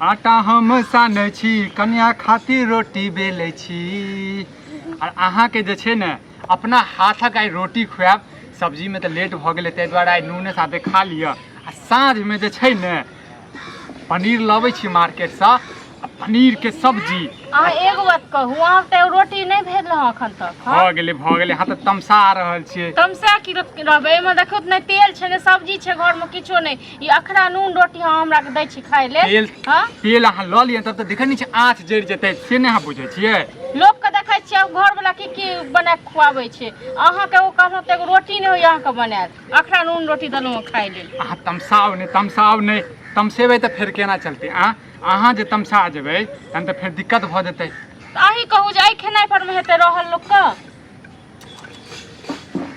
आटा हम सानै छी कन्या खातिर रोटी बेलै छी और अहाँके जे छै ने अपना हाथक आइ रोटी खुआब। सब्जीमे तऽ लेट भऽ गेलै ताहि दुआरे आइ नूने साथे खा लिअ। आ साँझमे जे छै ने पनीर लबै छी मार्केटसँ आ पनीर के सब्जी। अहाँ एगो बात कहू, अहाँ तऽ रोटी नहीं भेल रहा अखन तक। भऽ गेलै अहाँ तऽ तमसा रहल छियै। तमसा की रहबै, एहिमे देखियौ ने तेल छै ने सब्जी छै घरमे किछो नहीं। ई अखरा नून रोटी अहाँ हमरा के दै छी खाय लेल। तेल अहाँ लऽ लिअ तब तऽ देखै नहि छियै आँच जरि जेतै, से नहि अहाँ बुझै छियै। लोकके देखै छियै घरवला की बना कऽ खुआबै छै, अहाँके ओ कहलहुँ तऽ एगो रोटी नहीं होइए अहाँके बनायल। अखरा नून रोटी देलहुँ खाय लेल। अहाँ तमसाउ नहि तमसेबै तऽ फेर केना चलतै। अहाँ जे तमसा जेबै तहन तऽ फेर दिक्कत भऽ जेतै। अहीं कहू जे एहि खेनाइ परमे हेतै रहल लोकके।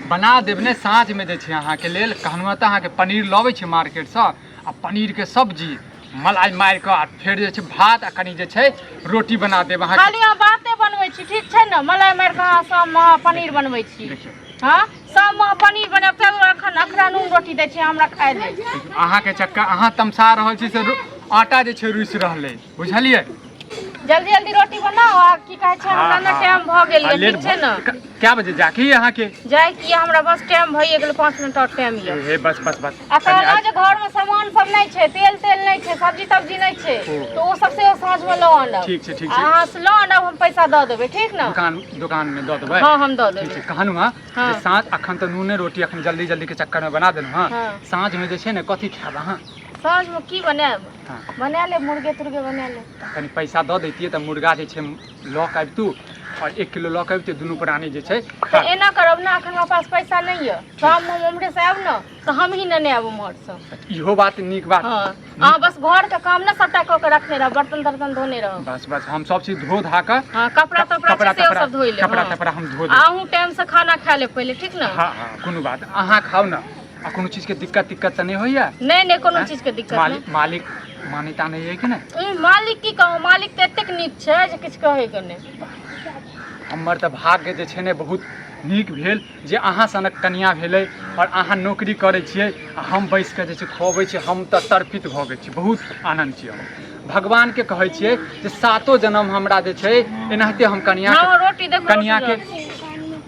बना देब ने साँझमे जे छै अहाँके लेल। कहलहुँ तऽ अहाँके पनीर लबै छी मार्केटसँ आ पनीरके सब्जी मलाई मारि कऽ आ फेर जे छै भात आ कनि जे छै रोटी बना देब। अहाँ खाली अहाँ बाते बनबै छी ठीक छै ने, मलाई मारि कऽ अहाँ शाममे पनीर बनबै छी। हाँ शाममे पनीर बनायब तब एखन अखरा नून रोटी दै छी हमरा खाय लेल। अहाँके चक्कर अहाँ तमसा रहल छी से आटा जे छै रुसि रहलै, बुझलियै। जल्दी जल्दी रोटी बनाओ आ की कहै छै हमरा ना टाइम भ गेल ये ठीक छै ना। क्या बजे जाके अहाँके जाय की हमरा बस टाइम भइए गेल 5 मिनट और टाइम ये। हे बस आ कहलौ जे घर में सामान सब नहीं छै, तेल नहीं छै, सब्जी नहीं छै तो ओ सब से साँझ में ल आनब। ठीक छै अहाँ से ल आनब, हम पैसा द देबै ठीक ना। दुकान में द देबै। हां हम द देबै। ठीक छै कहनु हां जे साँझ अखन त नूने रोटी अखन जल्दी के चक्कर में बना देलहुं हां। साँझ में जे छै ने कथि खायब अहाँ? साँझ में की बनाएब? बना ले मुर्गे तुर्गे बना ले। कनी पैसा दऽ दैतियै तऽ मुर्गा जे छै लऽ कऽ आबितू और 1 किलो लऽ कऽ आबितै, दुनू प्राणी जे छै। तऽ एना करब ना, अखन हमरा पास पैसा नहीं है, शाम में उम्हरे से आब ना तो हम ही न आब उम्हर से। इहो बात नीक बात। हां बस घर के काम ना सबटा क के रखने रह, बर्तन तर्तन धोने रह। बस हम सब चीज धो धा के। हां कपड़ा सब धोइ ले। कपड़ा हम धो देब। आहू टाइम से खाना खा ले पहले ठीक ना। हां कोनो बात अहाँ खाओ ना। आ कोनो चीज के दिक्कत त नहीं होइया? नहीं कोनो चीज के दिक्कत नहीं। मालिक मान्यता नहीं है कि नहीं? मालिक की कहूँ, मालिक तो एतेक नीक छै जे किछु कहे के नहीं। हमर तऽ भाग्य जे छै ने बहुत नीक भेल जे अहाँ सनक कन्या भेलै और अहाँ नौकरी करै छियै आ हम बैस के जे छै खुआबै छी। हम तऽ तर्पित भऽ गेल छी, बहुत आनंद छी हम। भगवान के कहै छियै जे 7 जन्म हमरा जे छै एनाहिते हम कन्या के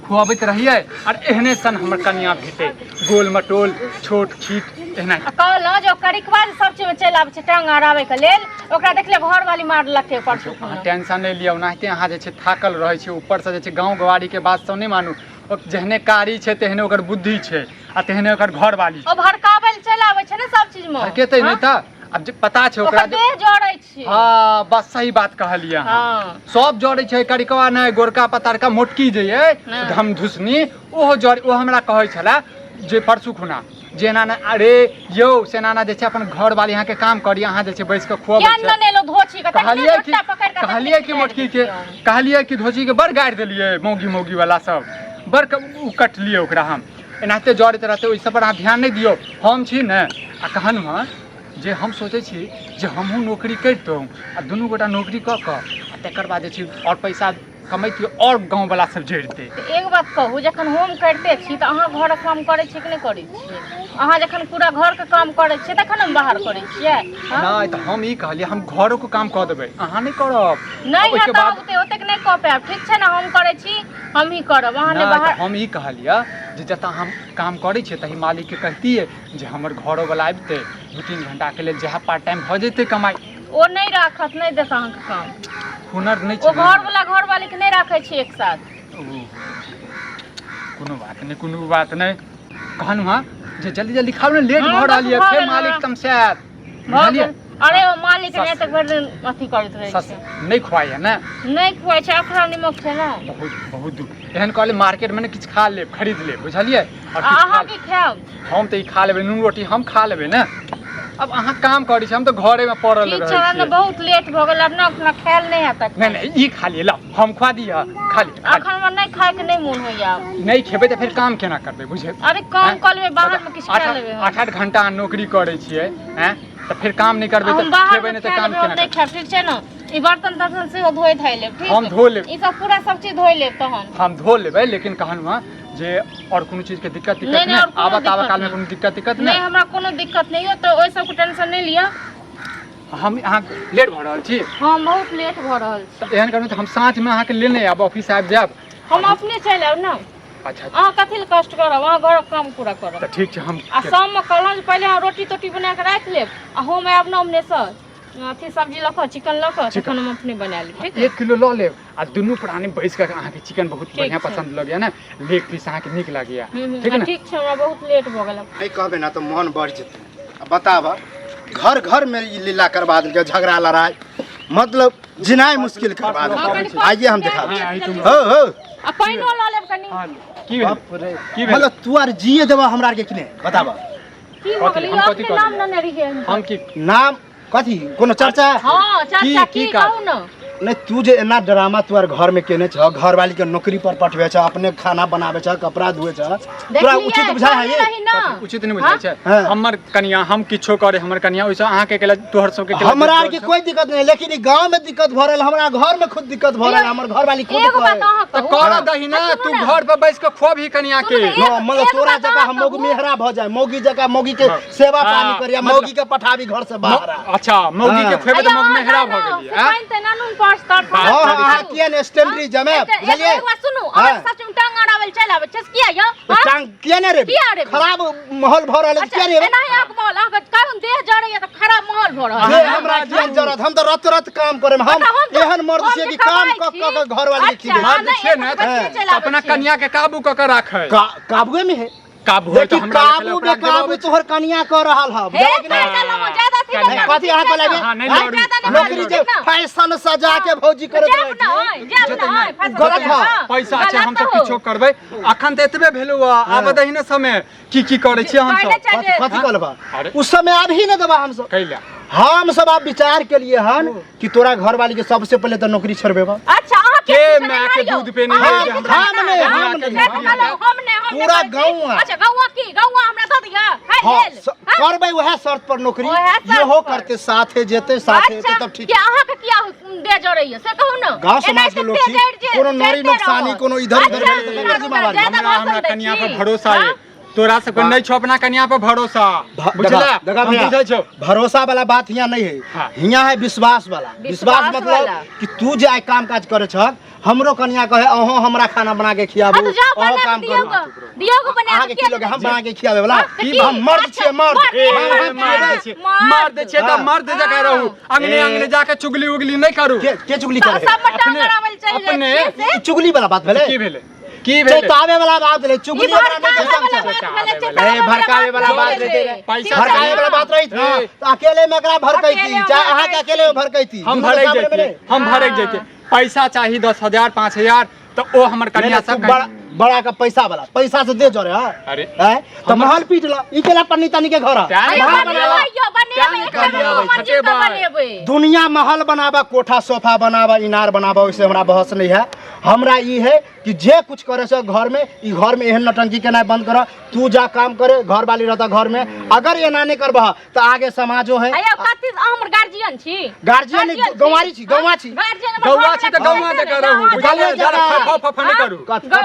खुआबैत रहिए और एहने सन हमर कन्या भेटै, गोल मटोल छोट छीट एहना। कहलहुँ जो करिकवा सब चीज में चलि आबै छै टांग अड़ाबै के लेल, ओकरा देखले घर वाली मारलकै परसू। टेंशन नहीं लिया, ओनाहिते अहाँ जे छै थाकल रहै छै, ऊपर से जे छै गाँव गवारी के बात सब नहीं मानू। जहने कारी छै तेहने ओकर बुद्धि छै आ तेहने ओकर घर वाली। अब भड़काबै ल चलि आबै छै ने सब चीज में। भड़केतै नहीं त अब जे पता छै ओकरा देह जड़ै छै। हां बस सही बात कहलियै अहाँ। सब जड़ै छै, करिकवा नहीं, गोरका पतरका मोटकी जे है धम धुसनी ओहो जड़। ओ हमरा कहै छला जे परसू खुना जेना ना अरे यौ सेनाना जे छै अपन घर वाली यहाँ के काम करी, अहाँ जे छै बैस के खुआबै छै। कहलिए कि मोटकी के कहलिए कि धोची के बड़ गाड़ि देलिए, मौगी वाला सब बड़ कटलिए ओकरा। हम एनाहिते जड़ैत रहतै, ओइ सब पर अहाँ ध्यान नहीं दियौ। हम छी ने आ कहनु हां जे हम सोचे छी जे हमहूँ नौकरी करितौं आ दुनू गोटा नौकरी कऽ कऽ आ तकर बाद जे छै और पैसा कमैतियै और गाँव वाला सब जोड़ितै। एक बात कहू, जखन हम करिते छी तऽ अहाँ घरक काम करै छी कि नहीं करै छियै? अहाँ जखन पूरा घर के काम करै छियै तखन हम बाहर करै छियै। नहीं तऽ हम ई कहलिए हम घरों के काम कऽ देबै, अहाँ नहीं करब। नहीं है तऽ ओतेक नहीं कऽ पाएब ठीक छै ना। हम करै छी हम ही करब, अहाँ नहीं बाहर। हम ई कहलिए जे जतऽ हम काम करै छियै तही मालिक के कहतियै जे हमर घरो वाला आबितै 2-3 घंटा के लेल, जहाँ पार्ट टाइम भऽ जेतै कमाई। ओ नहीं राखत, नहीं देत अहाँ के काम। हुनर नहीं छै ओ घर वाला घर वाली के नहीं राखै छी एक साथ। कोनो बात नहीं कहनु हां जे जल्दी खाओ ना, लेट भऽ रहल है फेर मालिक तमसात। बुझलिए? अरे ओ मालिक ने तक भर दिन अथी करैत रहै छै। नहीं खुआई है ना? नहीं खुआई छै, अखरा नमक छै ना। बहुत दुख एहन कहले मार्केट में किछ खा ले, खरीद ले, बुझलिए? और अहाँ की खाएब? हम तो ई खा लेबै, नून रोटी हम खा लेबै ना। अब अहाँ काम करै छी, हम तो घरे में पड़ल रहै छी। ठीक छै, बहुत लेट भ गेल, अपना अपना खायल नहीं आता। नहीं ई खा लिए, ला हम खुआ दिया, खा ले। अखन में नहीं खाए के नहीं मन होइया। नहीं खेबै त फिर काम केना करबै बुझे? अरे काम कर लेबै, बाहर में किछ खा लेबै। 8-8 घंटा नौकरी करै छियै हैं, त फिर काम नहीं करबै त खेबै नहीं त काम केना? नहीं खाएब ठीक छै ना। ई बर्तन तर्तन से धोइ धाइ लेब ठीक। हम धो लेब, ई सब पूरा सब चीज धोइ लेब तहन। हम धो लेबै, लेकिन कहलहुँ जे और कोनो चीज के दिक्कत नहीं, आवा काल में कोनो दिक्कत नहीं। नहीं हमरा कोनो दिक्कत नहीं हो, तो ओइ सब के टेंशन नहीं लिया। हम अहाँ लेट भऽ रहल छी हम बहुत लेट भऽ रहल छी। तऽ एहन करू तऽ हम साँझमे अहाँके लेने आयब, ऑफिस आबि जायब। हम अपने चलि आयब ने। अच्छा अहाँ कथी लए कष्ट करब, अहाँ घरक काम पूरा करब। तऽ ठीक छै हम आ शाममे कहलहुँ जे पहिले अहाँ रोटी तोटी बना कऽ राखि लेब आ हम आयब ने अपनेसँ अथी सब्जी लऽ कऽ चिकन लऽ कऽ तखन हम अपने बना लेब। ठीक है 1 किलो लऽ लेब आ दुनू प्राणी बैस कऽ अहाँके चिकन बहुत ठीक बढ़िआँ छै। पसन्द लगैए ने, लेग पीस अहाँके नीक लागैए। ठीक है ने? ठीक छै, हमरा बहुत लेट भऽ गेल। नहीं कहबे ना तो मन बढ़ जेतै। बताब घर घर में ई लीला करवा देलकै, झगड़ा लड़ाई मतलब जिनाई मुश्किल करवा देलकै। आइए हम दिखा हो आ पानियो लऽ लेब कनी। हाँ, की भेल की भेल मतलब तू आर जिए देबा हमरा के किने बताब। की भऽ गेल, हम कथी अपने कऽ नाम देबै? लेने रहिए हम की नाम कथी कोनो चर्चा? हाँ चाचा की की काज? कहू ना। नहीं तू जे एना ड्रामा तू आर घर में केने छ, घर वाली के नौकरी पर पठवे छ, अपने खाना बनावे छ, कपड़ा धोए छ, तोरा उचित बुझाय है ये? कथी उचित नहीं बुझाइ छै? हाँ। हमर कनिया हम किछो करे हमर कनिया ओइसे अहाँके केला तोहर सबके केला हमरा आर के कोई दिक्कत नहीं, लेकिन ई गांव में दिक्कत भ रहल, हमरा घर में खुद दिक्कत भ रहल, हमर घर वाली खुद एगो बात कहे। अहाँ तऽ कहू। कर दही ना, तू घर पर बैस के खुआ भी कनिया के। हाँ, मतलब तोरा जगह हम मौगी मेहरा भ जाए, मौगी जगह मौगी के सेवा पानी हाँ, करिया, मतलब- मौगी के पठावी घर से बाहर आ। अच्छा मौगी के हाँ। खुएबे तऽ मौग मेहरा भऽ गेलिए। पानि तऽ नानू पास तर हाँ हाँ किया ने स्टैंडरी जमे बुझलिए? एक बात सुनू, हाँ। अहाँ सच में टांग अड़ावल चल आबै छै किया यो? तो टांग किया ने रे? किया रे? खराब माहौल भ रहल है अच्छा किया रे? एना ही आग मोल अहाँ कहूँ देह जड़ैया तऽ खराब माहौल भऽ रहल ये छै। हमरा किया जरूरत, हम तो रत रत काम करे, हम अच्छा, हम तो- एहन मर्द हम छियै जे कि काम कमाइ क छी। क घर वाली के अच्छा, खिले। मर्द नहीं, छै एक ने बच्चे हाँ। चलि आबै अपना छै। कनिया के काबू क के राखे। काबुए में है, काबू है तो लेकिन हमरा काबू बे काबू तोहर कनिया क रहल ह। हे फैसल हम ज्यादा थी कनिया- कथी अहाँ को लगे? हाँ, नहीं हाँ? लड़ू। ज्यादा नहीं नौकरी लड़ू, जे ना। फैशन सजा के भौजी करत जाब रहे ना होय, जाब ना होय, फैसल गलत जाब, है। हाँ। पैसा छै हम गलत सब हो। किछो करबै। अखन तऽ एतबे भेलौ आब दही ने समय की करै छी हम पहले सब चाहिए- कथी कहलबा? अरे। उस समय अभी न देबा हम सब। कैला हम सब आप विचार के लिए हन कि तोरा घर वाली के सबसे पहले तो नौकरी छोड़बेबा। अच्छा अहाँ के किसी से माय नहीं के आइयो? दूध पे नहीं अहाँ है, किसी हम- से नहीं हमने- आइयो? हमने- देखो, हमने पूरा कहै छी। गौवा। अच्छा गौवा की गौवा हमरा दऽ दिया है हाँ, लेल हाँ? करबै वह शर्त पर नौकरी, ओहे शर्त इहो पर। करते साथे जेते साथे अच्छा हेते तब ठीक। क्या अहाँ के किया दे जड़ैया से कहू ना। गाँव समाज के लोग छी, कोनो नारी नुकसानी, कोनो इधर उधर भेल तऽ केकर जिम्मेवारी? हमरा कनिया पर भरोसा है, तोरा सबके नहीं छौ अपना कनिया पर भरोसा, बुझला? देखा हम भैया, बुझै छौ। भरोसा वाला बात यहाँ नहीं है, हाँ। यहाँ है विश्वास वाला। विश्वास मतलब वाला। कि तू जे आइ काम काज करे छ, हमरो कनिया कहे अहो हमरा खाना बना के खियाबू, हाँ तो जाओ अहो बना काम के करू। दियो को बना अहाँ के की लगे हम बना के खियाबे वाला? हाँ, तो की? हम मर्द छियै, मर्द। ए, हम मर्द छै मर्द छै तऽ हाँ। मर्द जकाँ रहू, अंगने ए। अंगने जाके चुगली उगली नहीं करू। के चुगली करे? सब मटन अपने- करावल चल अपने- जाए से ई चुगली वाला बात भेले? की भेलै की भेलै? चेतावे वाला बात भेले, चुगली ई वाला नहीं भड़कावे कह वाला सकता। बात भेलै, ए, चेतावे भड़कावे वाला बात भेलै। रहते रे। पैसा भड़कावे चाहिए। वाला बात रही था ए। तो अकेले में एकरा भड़कैती, अकेले में चाहे अहाँ के भड़कैती। अकेले में भड़कैती। हम दुनू भड़क सामने में जैते नहीं। हम भड़क जैते पैसा चाहिए 10,000 5,000 तो ओ हमर नहीं, कनिया नहीं, सब तू बड़ा का पैसा वाला पैसा से दे जरे हां। अरे। हैं तो महल पीट ला ई केला पन्नी तनी के घर क्या अरे महल बनेबै यो बनेबै एक क्या निकालिए मंजिल का भाई? बनेबै। दुनिया महल बनावा, कोठा सोफा बनावा, इनार बनावा, उससे हमरा बहस नहीं है। हमरा ई है कि जे कुछ करे से घर में ई घर में एहन नटंकी केना बंद कर, तू जा काम करे, घर वाली रहता घर में। अगर एना नहीं करबह तो आगे समाजो है। अरे कथि हमर गार्जियन छी? गार्जियन गौवारी छी, गौवा छी। गार्जियन गौवा छी तऽ गौवा जकाँ रहू, बुझलिए? जरा फफ नहीं करू।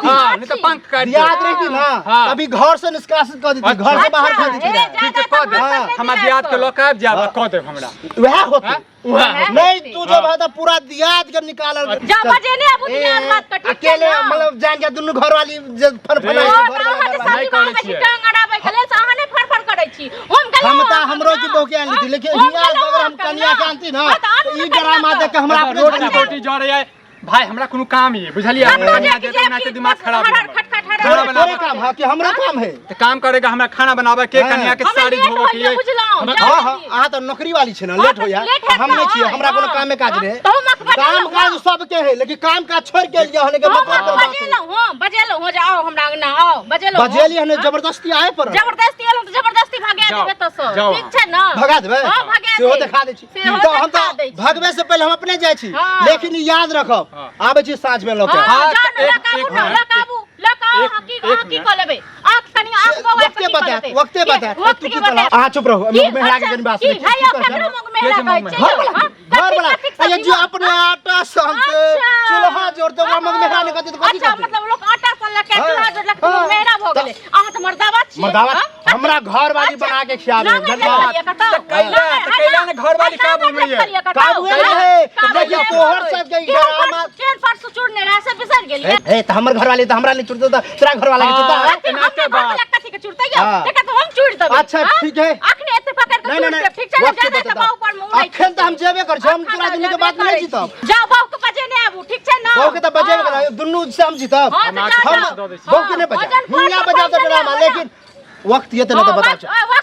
हाँ, नहीं तो पंख काट दे। याद रही ना हाँ। अभी घर से निष्कासित कर दी, घर से बाहर कर दी। ठीक है कह दे हमरा दियाद के लोक आबि जाब कह दे हमरा। वह होते वह नहीं तू जब है तो पूरा दियाद के निकाल जा बजे ने अब दुनिया बात कटी अकेले मतलब जान के दुनू घर वाली जे फरफराई ओ घर अहाँ वाला जे बात। शादी करै में छी छियै। टांग अड़ाबै के लेल से अहाँ ने फरफर करै छी। हम गेलौं हम तो हमरो की बहू के आन ली थी, लेकिन हियां अगर हम कन्या के आनती ना तो ई ड्रामा देख के हमरा अपने रोटी घर रोटी जड़ है भाई, हमरा कोनो काम ही बुझलिए? कनिया देते ना तो दिमाग खराब है। तोरे तोरे काम है कि हमरा काम है? तो काम करेगा हमरा खाना बनावे के, हाँ। कनिया के साड़ी धोवे के लिए। हां हां अहाँ तो नौकरी वाली छी ना, लेट हो या हम नहीं छी, हमरा कोनो काम में काज रे। काम काज सबके है, लेकिन काम काज छोड़ के लिए हने के मतलब बजेलौं हो जाओ हमरा अंगना आओ बजेलौं बजेली हने जबरदस्ती आए पर जबरदस्ती एलौं तो जबरदस्ती भागा जाओ, देबे त सब जाओ ठीक छै ना? भगा देबै? हां भगा सेहो दे देखा दै छी। सेहो तो हम देखा दै तो छी। भगवे से पहले हम अपने जाय छी, हाँ। लेकिन ई याद रखब आबै छी साँझ में लोके। हां हाँ, जान एक- लगाबू एक ना मिनट। लगाबू लगाओ हकी क लेबे आख कनी आख को वक्ते बता तू की कहला? अहाँ चुप रहो, मुंह में हरा के गन बात की नहीं है यो फेकरो मुंह में हरा कहै छै। घर वाला ये जो अपने आटा सानते चूल्हा जोड़ते मग मेहरा ने कहते तो कथि अच्छा मतलब लोग आटा सन के चूल्हा जोड़ के मेरा भ गेले आहा त मर्दावा छी मर्दावा हमरा घर वाली बना के खियावे कैला ने घर वाली काबू में है काबू है देखिए तोहर सब के ड्रामा ट्रेन पर से चुड़ने रहा से बिसर गेलिए ए त हमर घर वाली त हमरा नहीं चुड़ते त तेरा घर वाला के चुड़ता नाते बात कथि के चुड़ते या देखा तो हम चुड़ देबे अच्छा ठीक है अखने एते पकड़ के चुड़ दे ठीक छै ज्यादा दबाव पर मुंह नहीं अखन त हम जेबे कर हम तोरा दिन के बात नहीं जीतब जाओ बाऊ के बजे ने आबू ठीक छै ना बाऊ के त बजे कर दुन्नु से हम जीतब हम बाऊ के नहीं बजा हिया बजा त ड्रामा लेकिन वक्त ये तो बता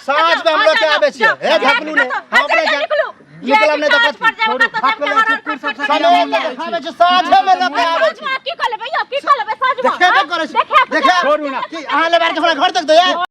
साँझ में हम लोग के आवे छिए हे झकलू ने हमरे निकलम ने तो साँझ में न आवे छी की कहले भैया की कहले साँझ में देखे करे देखे छोड़ू ना कि अहाँ ले बार के हमरा घर तक दे